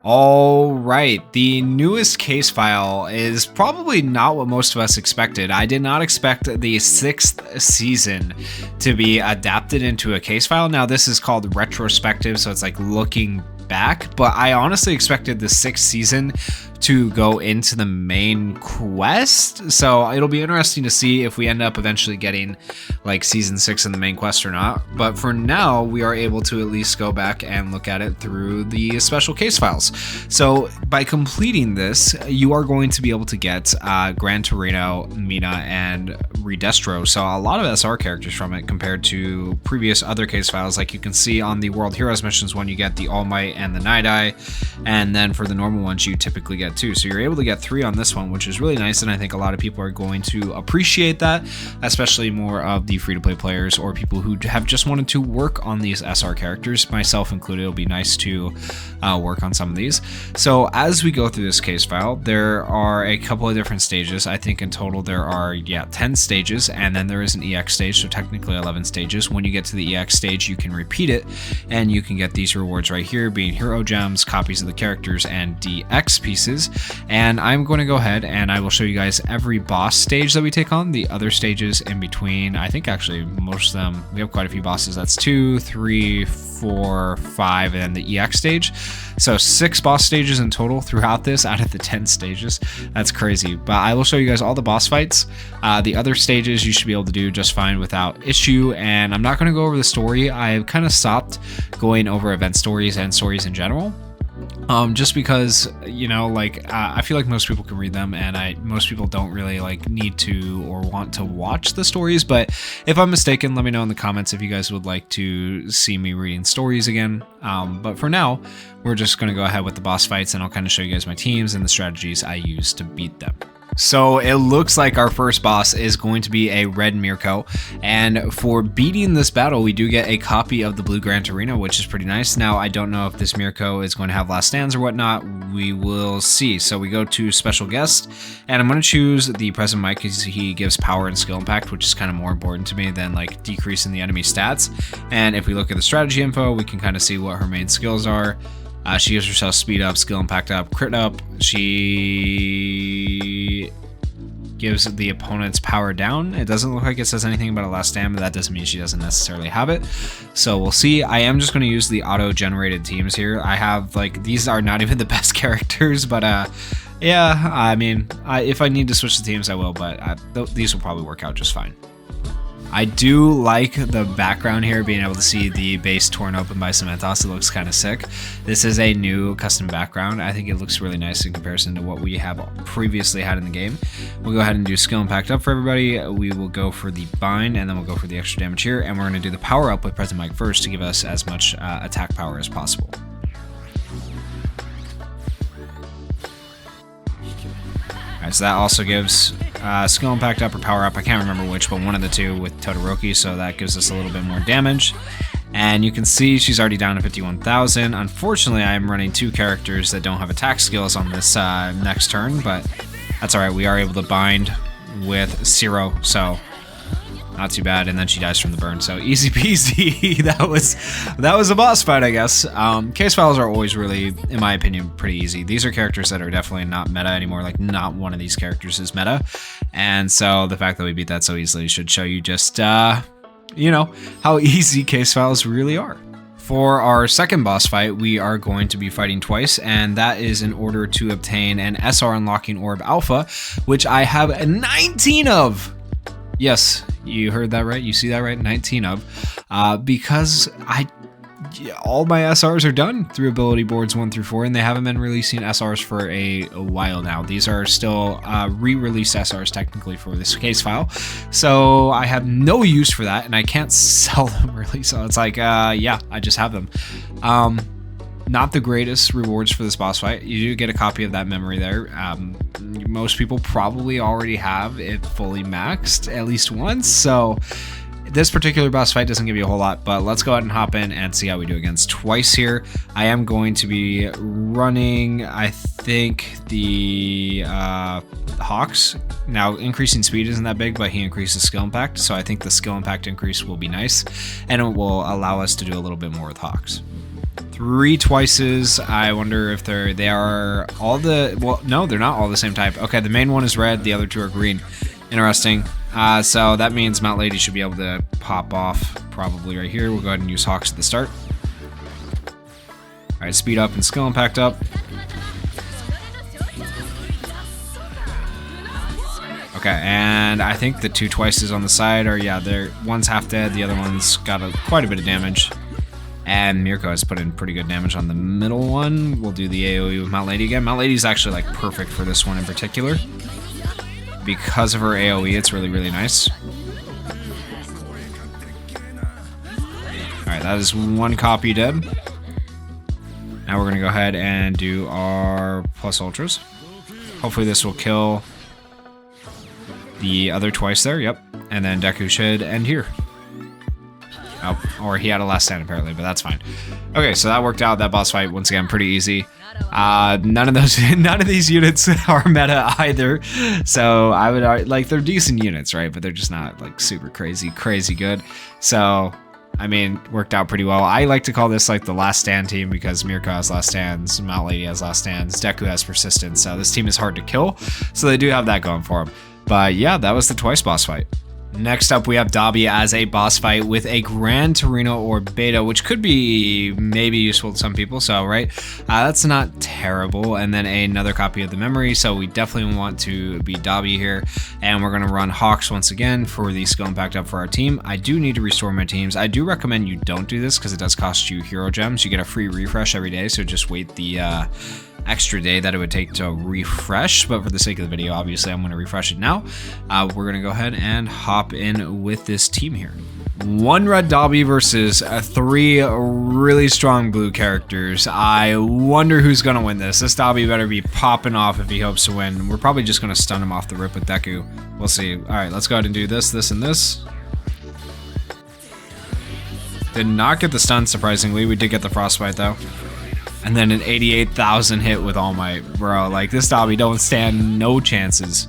All right, the newest case file is probably not what most of us expected. I did not expect the sixth season to be adapted into a case file. Now, this is called retrospective, so it's like looking back, but I honestly expected the sixth season to go into the main quest. So it'll be interesting to see if we end up eventually getting like season 6 in the main quest or not. But for now, we are able to at least go back and look at it through the special case files. So by completing this, you are going to be able to get Gran Torino, Mina, and Redestro. So a lot of SR characters from it compared to previous other case files. Like you can see on the World Heroes missions one, you get the All Might and the Night Eye. And then for the normal ones, you typically get 2. So you're able to get 3 on this one, which is really nice. And I think a lot of people are going to appreciate that, especially more of the free-to-play players or people who have just wanted to work on these SR characters, myself included. It'll be nice to work on some of these. So as we go through this case file, there are a couple of different stages. I think in total there are 10 stages, and then there is an EX stage, so technically 11 stages. When you get to the EX stage, you can repeat it, and you can get these rewards right here, being hero gems, copies of the characters, and DX pieces. And I'm going to go ahead and I will show you guys every boss stage that we take on. The other stages in between, I think actually most of them, we have quite a few bosses. That's 2, 3, 4, 5, and then the EX stage. So 6 boss stages in total throughout this out of the 10 stages. That's crazy. But I will show you guys all the boss fights. The other stages you should be able to do just fine without issue. And I'm not going to go over the story. I've kind of stopped going over event stories and stories in general. Just because, you know, like I feel like most people can read them, and most people don't really like need to or want to watch the stories. But if I'm mistaken, let me know in the comments if you guys would like to see me reading stories again. But for now, we're just going to go ahead with the boss fights, and I'll kind of show you guys my teams and the strategies I use to beat them. So it looks like our first boss is going to be a red Mirko, and for beating this battle we do get a copy of the blue Gran Torino, which is pretty nice. Now I don't know if this Mirko is going to have last stands or whatnot. We will see. So we go to special guest, and I'm going to choose the present Mike because he gives power and skill impact, which is kind of more important to me than like decreasing the enemy stats. And if we look at the strategy info, we can kind of see what her main skills are. She gives herself speed up, skill impact up, crit up. She gives the opponent's power down. It doesn't look like it says anything about a last stand, but that doesn't mean she doesn't necessarily have it. So we'll see. I am just going to use the auto-generated teams here. I have like, these are not even the best characters, but yeah, I mean, if I need to switch the teams, I will, but these will probably work out just fine. I do like the background here, being able to see the base torn open by Cementos. It looks kind of sick. This is a new custom background. I think it looks really nice in comparison to what we have previously had in the game. We'll go ahead and do skill impact up for everybody. We will go for the bind, and then we'll go for the extra damage here. And we're going to do the power up with Present Mike first to give us as much attack power as possible. Alright, so that also gives skill impact up or power up. I can't remember which, but one of the two with Todoroki, so that gives us a little bit more damage. And you can see she's already down to 51,000. Unfortunately, I'm running 2 characters that don't have attack skills on this next turn, but that's alright. We are able to bind with Zero, so not too bad. And then she dies from the burn, so easy peasy. that was a boss fight, I guess. Case files are always really, in my opinion, pretty easy. These are characters that are definitely not meta anymore. Like, not one of these characters is meta, and so the fact that we beat that so easily should show you just you know, how easy case files really are. For our second boss fight, we are going to be fighting twice, and that is in order to obtain an SR unlocking orb alpha, which I have 19 of. Yes, you heard that right. You see that right? 19 of. Because all my SRs are done through ability boards 1 through 4, and they haven't been releasing SRs for a while now. These are still re-released SRs technically for this case file. So I have no use for that, and I can't sell them really. So it's like, yeah, I just have them. Not the greatest rewards for this boss fight. You do get a copy of that memory there. Most people probably already have it fully maxed at least once, so this particular boss fight doesn't give you a whole lot, but let's go ahead and hop in and see how we do against twice here. I am going to be running, I think, the Hawks. Now, increasing speed isn't that big, but he increases skill impact, so I think the skill impact increase will be nice, and it will allow us to do a little bit more with Hawks. 3 twices. I wonder if they are all the... Well, no, they're not all the same type. Okay, the main one is red. The other 2 are green. Interesting. So that means Mount Lady should be able to pop off probably right here. We'll go ahead and use Hawks at the start. Alright, speed up and skill impact up. Okay, and I think the 2 twices on the side are, yeah, one's half dead, the other one's got quite a bit of damage. And Mirko has put in pretty good damage on the middle one. We'll do the AoE with Mount Lady again. Mount Lady's actually like perfect for this one in particular. Because of her AoE, it's really, really nice. Alright, that is 1 copy dead. Now we're going to go ahead and do our plus ultras. Hopefully this will kill the other twice there, yep. And then Deku should end here. Oh, or he had a last stand apparently, but that's fine. Okay, so that worked out. That boss fight, once again, pretty easy. None of these units are meta either. So I would like, they're decent units, right? But they're just not like super crazy good. So I mean, worked out pretty well. I like to call this like the last stand team because Mirko has last stands, Mount Lady has last stands, Deku has persistence. So this team is hard to kill. So they do have that going for them. But yeah, that was the twice boss fight. Next up, we have Dabi as a boss fight with a Gran Torino or Beta, which could be maybe useful to some people, so right? That's not terrible. And then another copy of the memory, so we definitely want to be Dabi here. And we're going to run Hawks once again for the skill impact up for our team. I do need to restore my teams. I do recommend you don't do this because it does cost you hero gems. You get a free refresh every day, so just wait the extra day that it would take to refresh, but for the sake of the video, obviously I'm going to refresh it now. We're going to go ahead and hop in with this team here. 1 red Dabi versus 3 really strong blue characters. I wonder who's going to win this. This Dabi better be popping off if he hopes to win. We're probably just going to stun him off the rip with Deku. We'll see. Alright, let's go ahead and do this, this, and this. Did not get the stun, surprisingly. We did get the frostbite, though. And then an 88,000 hit with All Might. Bro, like, this Dabi don't stand no chances.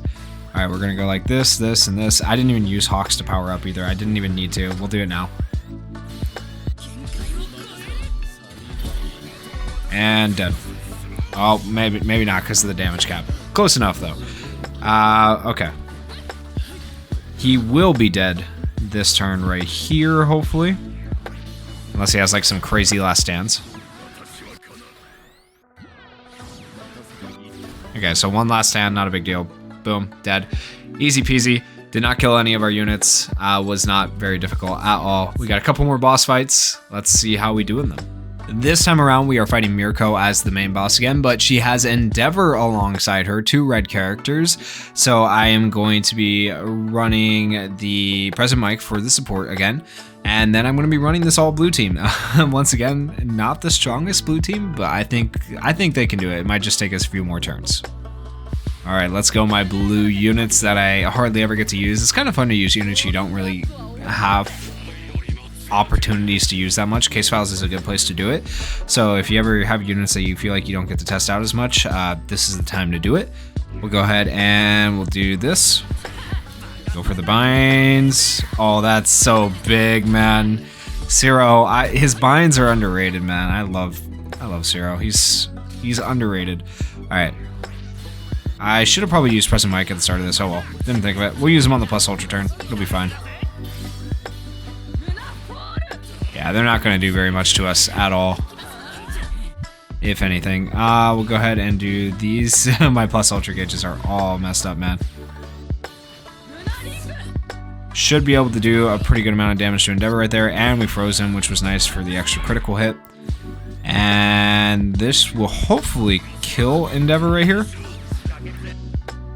Alright, we're gonna go like this, this, and this. I didn't even use Hawks to power up either. I didn't even need to. We'll do it now. And dead. Oh, maybe not because of the damage cap. Close enough, though. Okay. He will be dead this turn right here, hopefully. Unless he has, like, some crazy last stands. Okay, so 1 last stand, not a big deal. Boom, dead. Easy peasy. Did not kill any of our units. Was not very difficult at all. We got a couple more boss fights. Let's see how we do in them. This time around, we are fighting Mirko as the main boss again, but she has Endeavor alongside her, 2 red characters. So I am going to be running the Present Mic for the support again. And then I'm going to be running this all blue team. Once again, not the strongest blue team, but I think they can do it. It might just take us a few more turns. All right, let's go my blue units that I hardly ever get to use. It's kind of fun to use units you don't really have opportunities to use that much. Case files is a good place to do it. So if you ever have units that you feel like you don't get to test out as much, this is the time to do it. We'll go ahead and we'll do this. Go for the binds. Oh, that's so big, man. Zero, his binds are underrated, man. I love Zero. He's underrated. All right. I should have probably used Present Mic at the start of this. Oh well, didn't think of it. We'll use him on the plus ultra turn. It'll be fine. Yeah, they're not going to do very much to us at all. If anything. We'll go ahead and do these. My plus ultra gauges are all messed up, man. Should be able to do a pretty good amount of damage to Endeavor right there, and we froze him, which was nice for the extra critical hit. And this will hopefully kill Endeavor right here.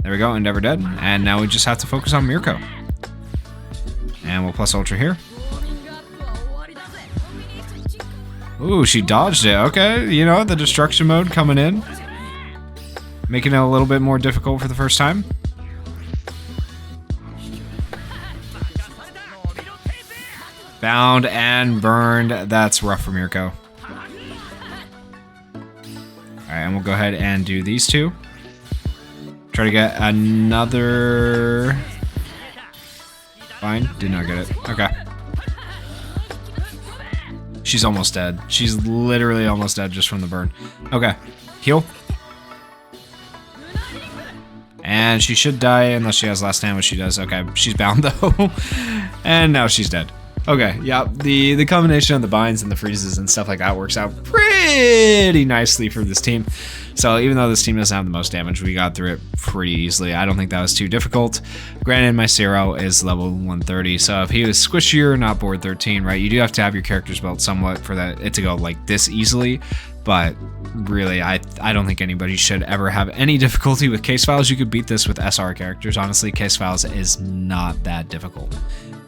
There we go, Endeavor dead. And now we just have to focus on Mirko. And we'll plus ultra here. Ooh, she dodged it. Okay, you know, the destruction mode coming in. Making it a little bit more difficult for the first time. Bound and burned. That's rough for Mirko. Alright, and we'll go ahead and do these 2. Try to get another... Fine, did not get it. Okay. she's almost dead. She's literally almost dead just from the burn. Okay, heal. And she should die unless she has last stand, which she does. Okay, she's bound though. And now she's dead. Okay, yeah, the combination of the binds and the freezes and stuff like that works out pretty nicely for this team. So even though this team doesn't have the most damage, we got through it pretty easily. I don't think that was too difficult. Granted, my Zero is level 130, so if he was squishier, not board 13, right, you do have to have your characters built somewhat for it to go like this easily. But really, I don't think anybody should ever have any difficulty with case files. You could beat this with SR characters. Honestly, case files is not that difficult.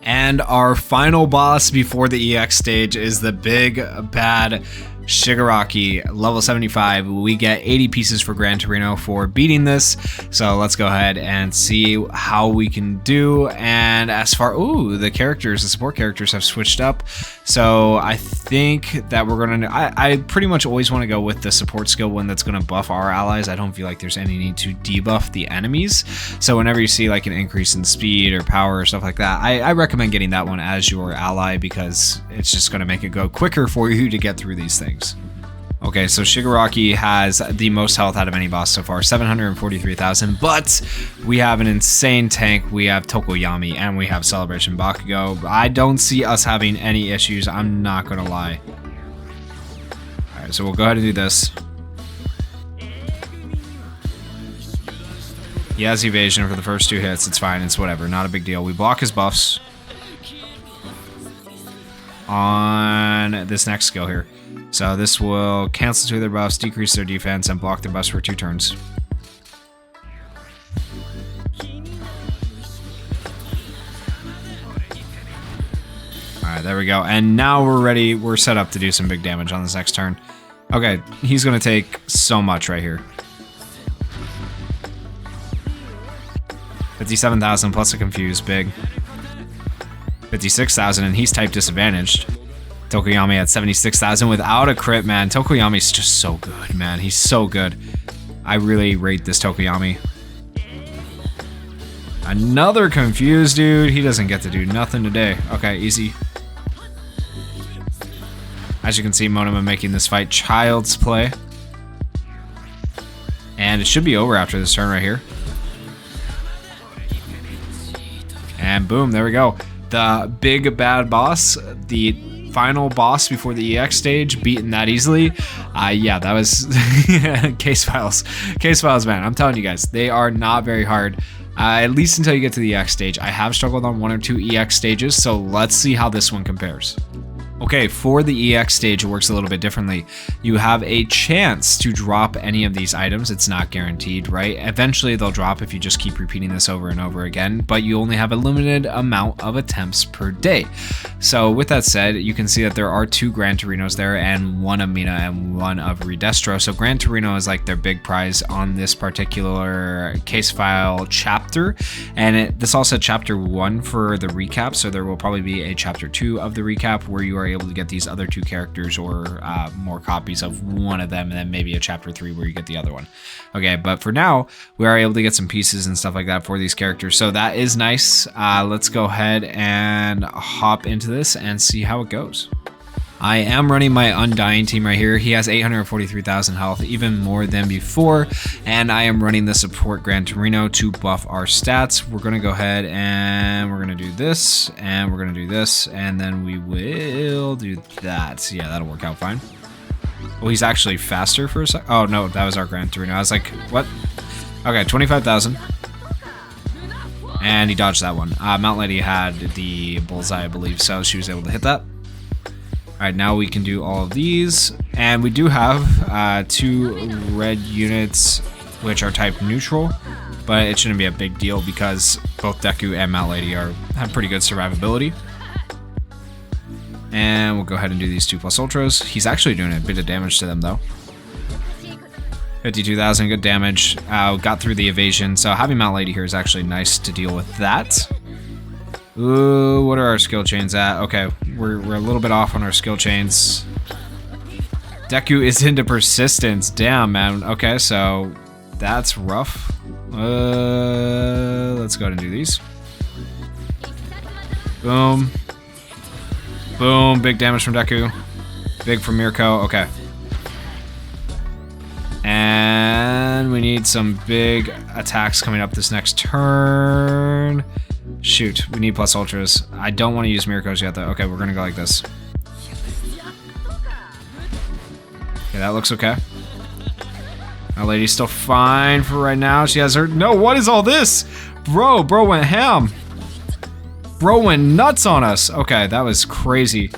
And our final boss before the EX stage is the big bad Shigaraki, level 75. We get 80 pieces for Gran Torino for beating this. So let's go ahead and see how we can do. And as far, ooh, the support characters have switched up. So I think that we're gonna, I pretty much always want to go with the support skill one that's gonna buff our allies. I don't feel like there's any need to debuff the enemies. So whenever you see like an increase in speed or power or stuff like that, I recommend getting that one as your ally because it's just gonna make it go quicker for you to get through these things. Okay, so Shigaraki has the most health out of any boss so far, 743,000, but we have an insane tank. We have Tokoyami and we have Celebration Bakugo. I don't see us having any issues, I'm not gonna lie. Alright, so we'll go ahead and do this. He has evasion for the first 2 hits, it's fine, it's whatever, not a big deal. We block his buffs on this next skill here. So this will cancel 2 of their buffs, decrease their defense, and block their buffs for 2 turns. Alright, there we go. And now we're ready. We're set up to do some big damage on this next turn. Okay, he's going to take so much right here. 57,000 plus a confuse, big. 56,000, and he's type disadvantaged. Tokoyami at 76,000 without a crit, man. Tokoyami's just so good, man. He's so good. I really rate this Tokoyami. Another confused dude. He doesn't get to do nothing today. Okay, easy. As you can see, Monoma making this fight child's play. And it should be over after this turn right here. And boom, there we go. The big bad boss, the final boss before the EX stage, beaten that easily. Yeah, that was case files. Case files, man. I'm telling you guys, they are not very hard. At least until you get to the EX stage. I have struggled on 1 or 2 EX stages, so let's see how this one compares. Okay, for the EX stage, it works a little bit differently. You have a chance to drop any of these items. It's not guaranteed, right? Eventually, they'll drop if you just keep repeating this over and over again, but you only have a limited amount of attempts per day. So with that said, you can see that there are 2 Gran Torinos there and 1 of Mina and 1 of Redestro. So Gran Torino is like their big prize on this particular case file chapter. And this also chapter 1 for the recap. So there will probably be a chapter 2 of the recap where you are able to get these other 2 characters or more copies of one of them, and then maybe a chapter 3 where you get the other one. Okay, but for now, we are able to get some pieces and stuff like that for these characters, so that is nice. Let's go ahead and hop into this and see how it goes. I am running my Undying team right here. He has 843,000 health, even more than before, and I am running the support Gran Torino to buff our stats. We're gonna go ahead and we're gonna do this, and we're gonna do this, and then we will do that. Yeah, that'll work out fine. Oh, he's actually faster for a sec. Oh no, that was our Gran Torino. I was like, what? Okay, 25,000. And he dodged that one. Mount Lady had the bullseye, I believe, so she was able to hit that. Alright, now we can do all of these, and we do have 2 red units which are type neutral, but it shouldn't be a big deal because both Deku and Mount Lady have pretty good survivability. And we'll go ahead and do these 2+ ultras. He's actually doing a bit of damage to them though. 52,000, good damage. Got through the evasion, so having Mount Lady here is actually nice to deal with that. Ooh, what are our skill chains at? Okay, we're a little bit off on our skill chains. Deku is into persistence. Damn, man. Okay, so that's rough. Let's go ahead and do these. Boom. Boom. Big damage from Deku. Big from Mirko. Okay. And we need some big attacks coming up this next turn. Shoot, we need plus ultras. I don't want to use Mirko's yet, though. Okay, we're going to go like this. Okay, that looks okay. Our lady's still fine for right now. She has her... No, what is all this? Bro went ham. Bro went nuts on us. Okay, that was crazy.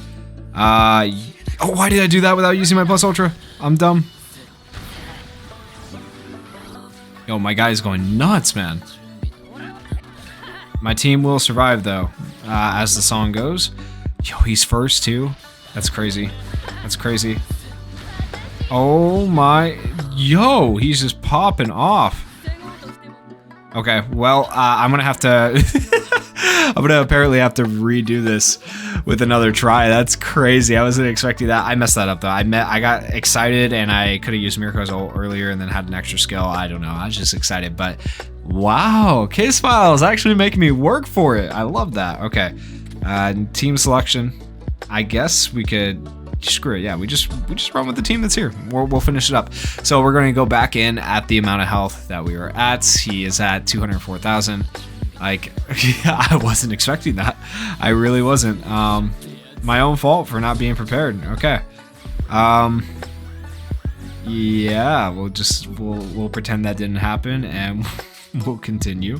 Oh, why did I do that without using my plus ultra? I'm dumb. Yo, my guy is going nuts, man. My team will survive, though, as the song goes. Yo, he's first, too. That's crazy. That's crazy. Oh, my... Yo, he's just popping off. Okay, well, I'm gonna have to... I'm gonna apparently have to redo this with another try. That's crazy. I wasn't expecting that. I messed that up, though. I got excited, and I could have used Mirko's ult earlier and then had an extra skill. I don't know. I was just excited, but... Wow, case file is actually making me work for it. I love that. Okay, team selection. I guess we could screw it. Yeah, we just run with the team that's here. We'll finish it up. So we're going to go back in at the amount of health that we were at. He is at 204,000. Like, I wasn't expecting that. I really wasn't. My own fault for not being prepared. Okay. Yeah, we'll pretend that didn't happen and. We'll continue.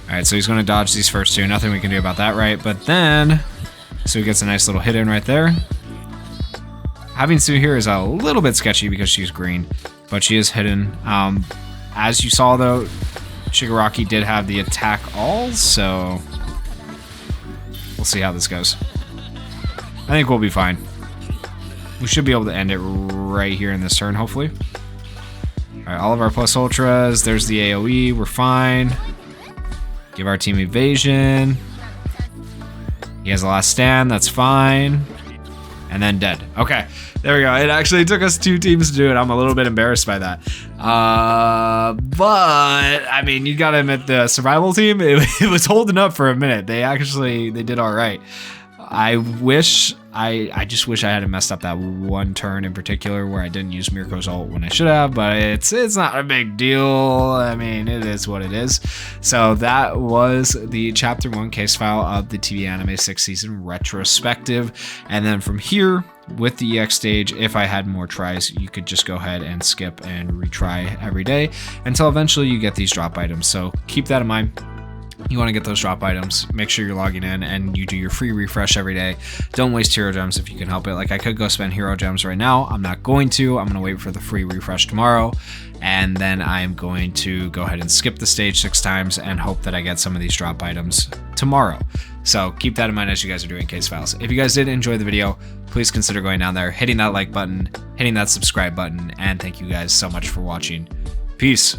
Alright, so he's going to dodge these first two. Nothing we can do about that, right? But then... So he gets a nice little hit in right there. Having Sue here is a little bit sketchy because she's green. But she is hidden. As you saw, though, Shigaraki did have the attack all, so... We'll see how this goes. I think we'll be fine. We should be able to end it right here in this turn, hopefully. Alright, all of our plus ultras. There's the AoE. We're fine. Give our team evasion. He has the last stand. That's fine. And then dead. Okay, there we go. It actually took us 2 teams to do it. I'm a little bit embarrassed by that. But, I mean, you gotta admit the survival team, it was holding up for a minute. They did all right. I just wish I hadn't messed up that one turn in particular where I didn't use Mirko's ult when I should have, but it's not a big deal. I mean, it is what it is. So that was the Chapter 1 case file of the TV Anime 6th season retrospective. And then from here, with the EX stage, if I had more tries, you could just go ahead and skip and retry every day until eventually you get these drop items. So keep that in mind. You want to get those drop items, make sure you're logging in and you do your free refresh every day. Don't waste hero gems if you can help it. Like, I could go spend hero gems right now. I'm not going to. I'm going to wait for the free refresh tomorrow. And then I'm going to go ahead and skip the stage 6 times and hope that I get some of these drop items tomorrow. So keep that in mind as you guys are doing case files. If you guys did enjoy the video, please consider going down there, hitting that like button, hitting that subscribe button, and thank you guys so much for watching. Peace.